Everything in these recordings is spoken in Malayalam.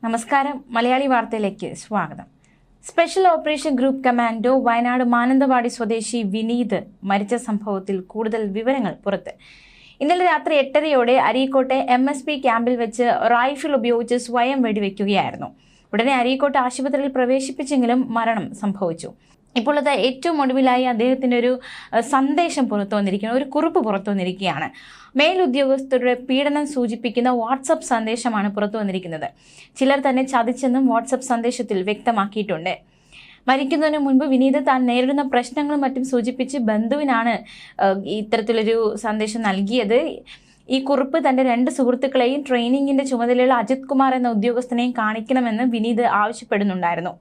നമസ്കാരം. മലയാളി വാർത്തയിലേക്ക് സ്വാഗതം. Special operation group commando Wayanad Mananthavady സ്വദേശി വിനീത് മരിച്ച സംഭവത്തിൽ കൂടുതൽ വിവരങ്ങൾ പുറത്ത്. ഇന്നലെ രാത്രി 8:30 അരീക്കോട്ടെ MSP ക്യാമ്പിൽ വെച്ച് റൈഫിൾ ഉപയോഗിച്ച് സ്വയം വെടിവെക്കുകയായിരുന്നു. ഉടനെ അരീക്കോട്ടെ ആശുപത്രിയിൽ പ്രവേശിപ്പിച്ചെങ്കിലും മരണം സംഭവിച്ചു. ഇപ്പോൾ അത് ഏറ്റവും ഒടുവിലായി അദ്ദേഹത്തിൻ്റെ ഒരു സന്ദേശം പുറത്തു വന്നിരിക്കുകയാണ്, ഒരു കുറിപ്പ് പുറത്തു വന്നിരിക്കുകയാണ്. മേലുദ്യോഗസ്ഥരുടെ പീഡനം സൂചിപ്പിക്കുന്ന വാട്സപ്പ് സന്ദേശമാണ് പുറത്തു വന്നിരിക്കുന്നത്. ചിലർ തന്നെ ചതിച്ചെന്നും വാട്സപ്പ് സന്ദേശത്തിൽ വ്യക്തമാക്കിയിട്ടുണ്ട്. മരിക്കുന്നതിന് മുൻപ് വിനീത് താൻ നേരിടുന്ന പ്രശ്നങ്ങളും മറ്റും സൂചിപ്പിച്ച് ബന്ധുവിനാണ് ഇത്തരത്തിലൊരു സന്ദേശം നൽകിയത്. ഈ കുറിപ്പ് തൻ്റെ 2 സുഹൃത്തുക്കളെയും ട്രെയിനിങ്ങിൻ്റെ ചുമതലയുള്ള അജിത് കുമാർ എന്ന ഉദ്യോഗസ്ഥനെയും കാണിക്കണമെന്ന് വിനീത് ആവശ്യപ്പെടുന്നുണ്ടായിരുന്നു.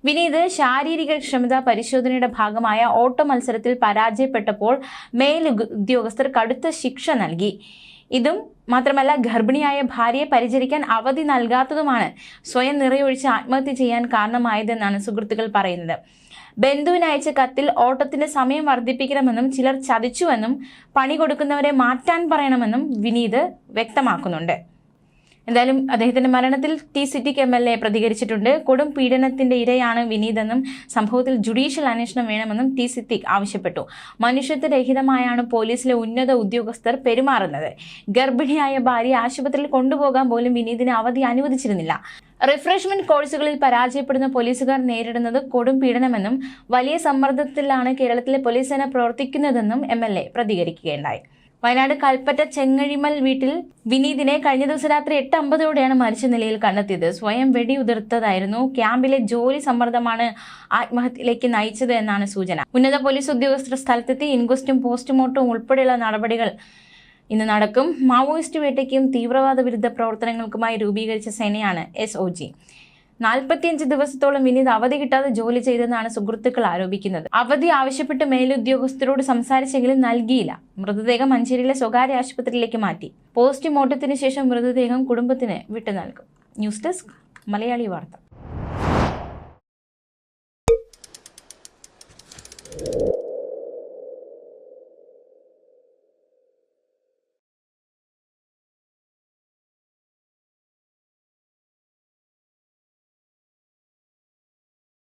വിനീത് ശാരീരിക ക്ഷമതാ പരിശോധനയുടെ ഭാഗമായ ഓട്ട മത്സരത്തിൽ പരാജയപ്പെട്ടപ്പോൾ മേലുദ്യോഗസ്ഥർ കടുത്ത ശിക്ഷ നൽകി. ഇതും മാത്രമല്ല, ഗർഭിണിയായ ഭാര്യയെ പരിചരിക്കാൻ അവധി നൽകാത്തതുമാണ് സ്വയം നിറയൊഴിച്ച് ആത്മഹത്യ ചെയ്യാൻ കാരണമായതെന്നാണ് സുഹൃത്തുക്കൾ പറയുന്നത്. ബന്ധുവിന് അയച്ച കത്തിൽ ഓട്ടത്തിന്റെ സമയം വർദ്ധിപ്പിക്കണമെന്നും ചിലർ ചതിച്ചുവെന്നും പണി കൊടുക്കുന്നവരെ മാറ്റാൻ പറയണമെന്നും വിനീത് വ്യക്തമാക്കുന്നുണ്ട്. എന്തായാലും അദ്ദേഹത്തിന്റെ മരണത്തിൽ ടി സിദ്ദിഖ് MLA പ്രതികരിച്ചിട്ടുണ്ട്. കൊടും പീഡനത്തിന്റെ ഇരയാണ് വിനീതെന്നും സംഭവത്തിൽ ജുഡീഷ്യൽ അന്വേഷണം വേണമെന്നും ടി സിദ്ദിഖ് ആവശ്യപ്പെട്ടു. മനുഷ്യത്വരഹിതമായാണ് പോലീസിലെ ഉന്നത ഉദ്യോഗസ്ഥർ പെരുമാറുന്നത്. ഗർഭിണിയായ ഭാര്യയെ ആശുപത്രിയിൽ കൊണ്ടുപോകാൻ പോലും വിനീതിന് അവധി അനുവദിച്ചിരുന്നില്ല. റിഫ്രഷ്മെന്റ് കോഴ്സുകളിൽ പരാജയപ്പെടുന്ന പോലീസുകാർ നേരിടുന്നത് കൊടും പീഡനമെന്നും വലിയ സമ്മർദ്ദത്തിലാണ് കേരളത്തിലെ പോലീസ് സേന പ്രവർത്തിക്കുന്നതെന്നും MLA പ്രതികരിക്കുകയുണ്ടായി. വയനാട് കൽപ്പറ്റ ചെങ്ങഴിമൽ വീട്ടിൽ വിനീതിനെ കഴിഞ്ഞ ദിവസം രാത്രി 8:50 മരിച്ച നിലയിൽ കണ്ടെത്തിയത്. സ്വയം വെടിയുതിർത്തതായിരുന്നു. ക്യാമ്പിലെ ജോലി സമ്മർദ്ദമാണ് ആത്മഹത്യയിലേക്ക് നയിച്ചത് എന്നാണ് സൂചന. ഉന്നത പോലീസ് ഉദ്യോഗസ്ഥർ സ്ഥലത്തെത്തി ഇൻക്വസ്റ്റും പോസ്റ്റ്മോർട്ടവും ഉൾപ്പെടെയുള്ള നടപടികൾ ഇന്ന് നടക്കും. മാവോയിസ്റ്റ് വേട്ടയ്ക്കും തീവ്രവാദ വിരുദ്ധ പ്രവർത്തനങ്ങൾക്കുമായി രൂപീകരിച്ച സേനയാണ് SOG. 45 ദിവസത്തോളം വിനീത് അവധി കിട്ടാതെ ജോലി ചെയ്തെന്നാണ് സുഹൃത്തുക്കൾ ആരോപിക്കുന്നത്. അവധി ആവശ്യപ്പെട്ട് മേലുദ്യോഗസ്ഥരോട് സംസാരിച്ചെങ്കിലും നൽകിയില്ല. മൃതദേഹം മഞ്ചേരിയിലെ സ്വകാര്യ ആശുപത്രിയിലേക്ക് മാറ്റി. പോസ്റ്റ്മോർട്ടത്തിന് ശേഷം മൃതദേഹം കുടുംബത്തിന് വിട്ടു നൽകും. ന്യൂസ് ഡെസ്ക് മലയാളി വാർത്ത.